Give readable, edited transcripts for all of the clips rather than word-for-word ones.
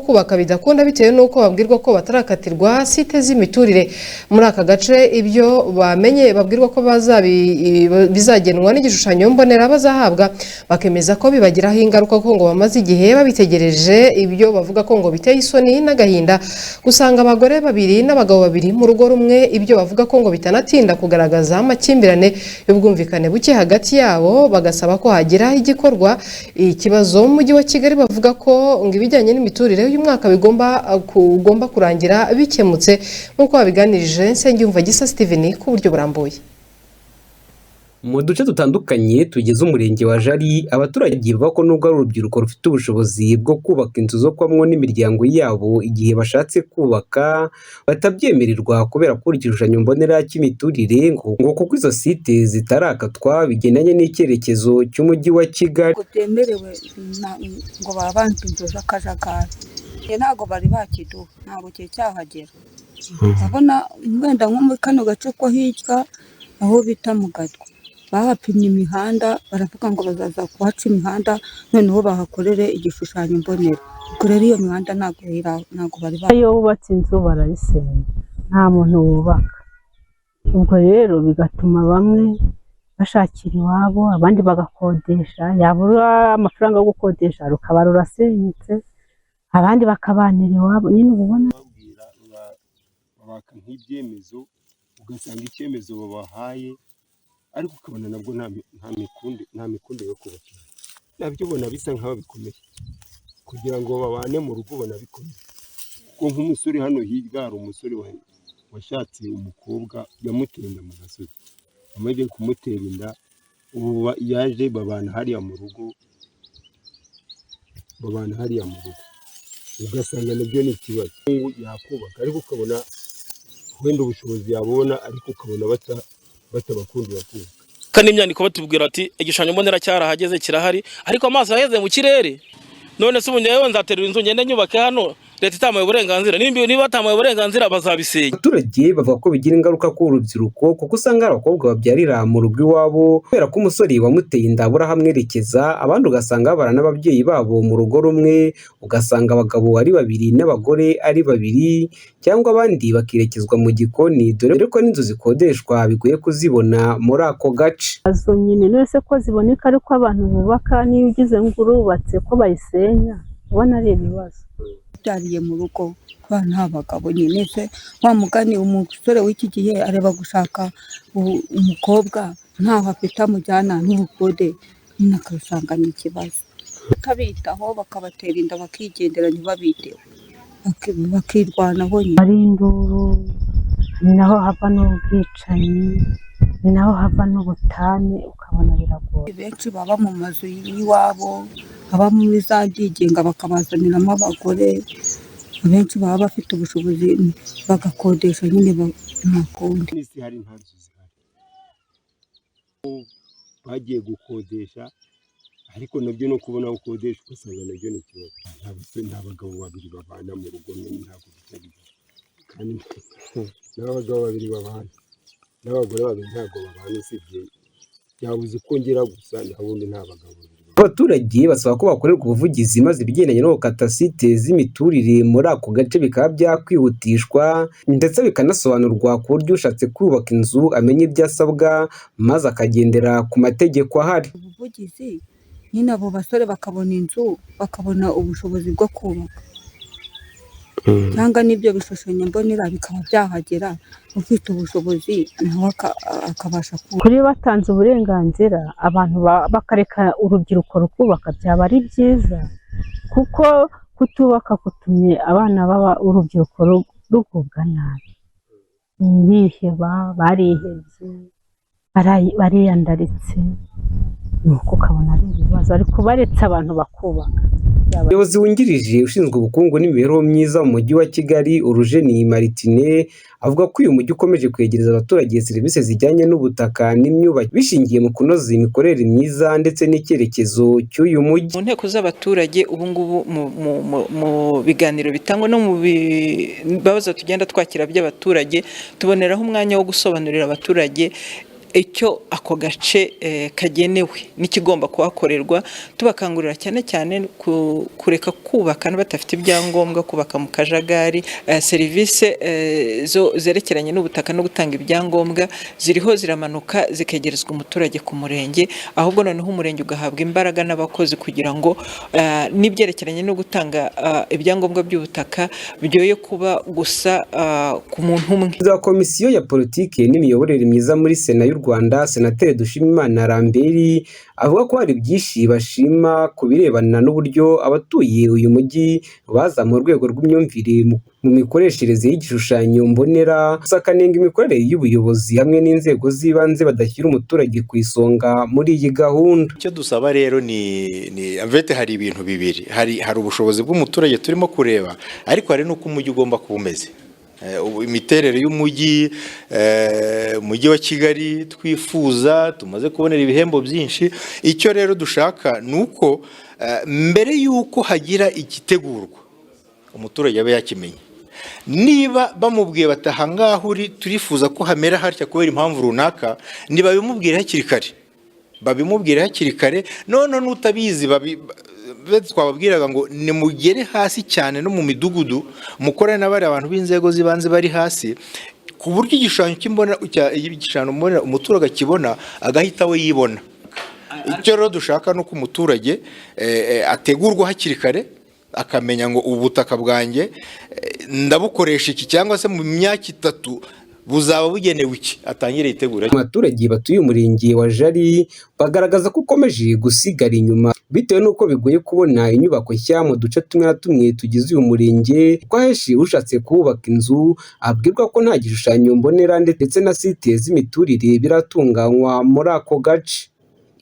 kubaka bidakunda bitewe n'uko babwirwa ko batarakatirwa site z'imiturire muri aka gace. Ibyo bamenye babwirwa ko bizagenwa n'igishushanyo mbonera bazahabwa, bakemeza ko bibagiraho ingaruka ko ngo bamaze igihe babitegereje. Ibyo bavuga ko ngo biteye isoni n'agahinda gusanga abagore babiri n'abagabo babiri mu rugo rumwe. Ibyo bavuga ko ngo bitanatinda kugaragaza amakimbirane y'ubwumvikane buke hagati yabo, bagasaba ko hagira igikorwa. Ikibazo mu mujyi wa Kigali bavuga ko ngo ibijyanye n'imiturire uyu mwaka ugomba kurangira bikemutse, nk'uko babiganirije Nsengiyumva Gisa Steven ku buryo burambuye. Mu duce dutandukanye tugize umurenge wa Jari, abaturage bavuga ko nubwo ari urubyiruko rufite ubushobozi bwo kubaka inzu zo kubamwo n'imiryango yabo, igihe bashatse kubaka batabyemererwa kubera ko igishushanyo mbonera cy'imiturire ngo kuko izo site zitarakatwa bigendanye n'icyerekezo cy'umujyi wa Kigali. Kutemerewe ngo babanze inzu z'akajagari, ntabwo bari bakiduha, ntabwo cyahagera. Ndabona wenda nko muri kano gace ko hirya aho bita mu Gatwa bahapimye imihanda, baravuga ngo bazaza kuhaca imihanda noneho bahakorere igishushanyo mbonera. Ubwo rero iyo mihanda ntabwo bari iyo wubatse inzu barayisenya, nta muntu wubaka. Ubwo rero bigatuma bamwe bashakira iwabo, abandi bagakodesha, yabura amafaranga yo gukodesha rukaba rurasenyutse, abandi bakabanira iwabo. Nyine ubona babaka nk'ibyemezo, ugasanga icyemezo babahaye ariko ukabona nabwo nta mikunde yo kubakira. Nabyo ubona bisa nk'aho bikomeye kugira ngo babane mu rugo, ubona bikomeye. Kuko nk'umusore hano hirya hari umusore washatse umukobwa yamuteye inda mu gasozi, amaze kumutera inda ubu yaje babana hariya mu rugo, ugasanga nabyo ni ikibazo. Yakubaka ariko ukabona wenda ubushobozi yabona, ariko ukabona batabakundira kubaka. Kandi imyandiko batubwira ati igishushanyo mbonera cyarahageze kirahari, ariko amaso yaheze mu kirere. None se umunyewe nzaterura inzu ngende nyubake hano, leta itamaye uburenganzira, niba batamaye uburenganzira bazabisenya. Abaturage bavuga ko bigira ingaruka ku rubyiruko, kuko usanga abakobwa babyarira mu rugo iwabo kubera ko umusore wamuteye inda abura hamwerekeza, abandi ugasanga babana n'ababyeyi babo mu rugo rumwe, ugasanga abagabo ari babiri n'abagore ari babiri, cyangwa abandi bakirekezwa mu gikoni, dore ko n'inzu zikodeshwa bigoye kuzibona muri ako gace. Azo nyine nese ko ziboneka ariko abantu bubaka, niyo ugize ngo urubatse ko bayisenya, ubona ari ibibazo. Byariye mu rugo kwa nta bagabo nyine se wa mugani, umusore w'iki gihe areba gushaka umukobwa ntaho afite amujyana n'ubukode, nyine akasanga ni ikibazo. Bakabitaho bakabatera inda bakigendera ntibabiteho, bakirwanaho nyine. Ari induru, ni naho hava n'ubwicanyi, ni naho hava n'ubutane, ukabona biragoye. Benshi baba mu mazu y'iwabo, aba muri za byigenga bakabazaniramo abagore, benshi baba bafite ubushobozi bagakodesha nyine bakundi. Hari nta nzu zihari, bagiye gukodesha, ariko nabyo no kubona gukodesha ugasanga nabyo ni ikibazo. Nta bagabo babiri babana mu rugo, ntabwo bitari, kandi n'abagabo babiri babana n'abagore babiri ntabwo babana, usibye byabuze kongera gusa, nabundi nta bagabo babiri. Abaturage basaba ko bakorerwa ubuvugizi maze ibigendanye no gukata site z'imiturire muri ako gace bikaba byakwihutishwa, ndetse bikanasobanurwa ku buryo ushatse kubaka inzu amenya ibyo asabwa maze akagendera ku mategeko ahari. Ubuvugizi nyine abo basore bakabona inzu, bakabona ubushobozi bwo kubaka, cyangwa n'ibyo bishushanyo mbonera bikaba byahagera, ufite ubushobozi nawe akabasha kubaka. Kuri batanze uburenganzira abantu bakareka urubyiruko rukubaka byaba ari byiza, kuko kutubaka kutumye abana baba urubyiruko rugubwa nabi, biheba, barihebye, bariyandaritse, nuko ukabona ari ibibazo. Ariko baretse abantu bakubaka. Umuyobozi wungirije ushinzwe ubukungu n'imibereho myiza mu mujyi wa Kigali, Urujeni Martine, avuga ko uyu mujyi ukomeje kwegereza abaturage serivisi zijyanye n'ubutaka n'imyubakire bishingiye mu kunoza imikorere myiza ndetse n'icyerekezo cy'uyu mujyi. Mu nteko z'abaturage ubu ngubu mu biganiro bitangwa no mu bibazo tugenda twakira by'abaturage, tuboneraho umwanya wo gusobanurira abaturage icyo ako gace kagenewe n'ikigomba kuhakorerwa, tubakangurira cyane cyane kureka kubaka n'abadafite ibyangombwa, kubaka mu kajagari. Serivisi zerekeranye n'ubutaka no gutanga ibyangombwa ziriho ziramanuka zikegerezwa umuturage ku murenge, ahubwo noneho umurenge ugahabwa imbaraga n'abakozi kugira ngo n'ibyerekeranye no gutanga ibyangombwa by'ubutaka byoye kuba gusa ku muntu umwe. Za komisiyo ya politike n'imiyoborere myiza muri Sena y'u Rwanda, Senateri Dushimimana Lambert avuga ko hari byinshi bashima ku birebana n'uburyo abatuye uyu mujyi baza mu rwego rw'imyumvire mu mikoreshereze y'igishushanyo mbonera, gusa akanenga imikorere y'ubuyobozi hamwe n'inzego z'ibanze badashyira umuturage ku isonga muri iyi gahunda. Icyo dusaba rero ni avete, hari ibintu bibiri, hari ubushobozi bw'umuturage turimo kureba, ariko hari n'uko umujyi ugomba kuba umeze. Imiterere y'umujyi, umujyi wa Kigali twifuza, tumaze kubonera ibihembo byinshi. Icyo rero dushaka ni uko mbere y'uko hagira igitegurwa umuturage abe yakimenye. Niba bamubwiye bati aha ngaha uri turifuza ko hamera hatya kubera impamvu runaka, ntibabimubwire hakiri kare, babimubwire hakiri kare. None n'utabizi twababwiraga ngo nimugere hasi cyane no mu midugudu, mukorane n'abari abantu b'inzego z'ibanze bari hasi, ku buryo igishushanyo mbonera umuturage akibona agahita we yibona. Icyo rero dushaka no ku muturage ategurwa hakiri kare, akamenya ngo ubutaka bwanjye ndabukoresha iki, cyangwa se mu myaka 3 buzaba bugenewe iki, atangire yitegura. Abaturage batuye umurenge wa Jari bagaragaza ko ukomeje gusigara inyuma bitewe n'uko bigoye kubona inyubako nshya mu duce tumwe na tumwe tugize uyu murenge, ko ahenshi ushatse kubaka inzu abwirwa ko nta gishushanyo mbonera ndetse na site z'imiturire biratunganywa muri ako gace.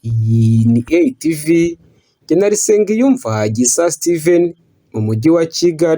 Iyi ni ATV, Narisenga yumva Gisa Steven mu mujyi wa Kigali.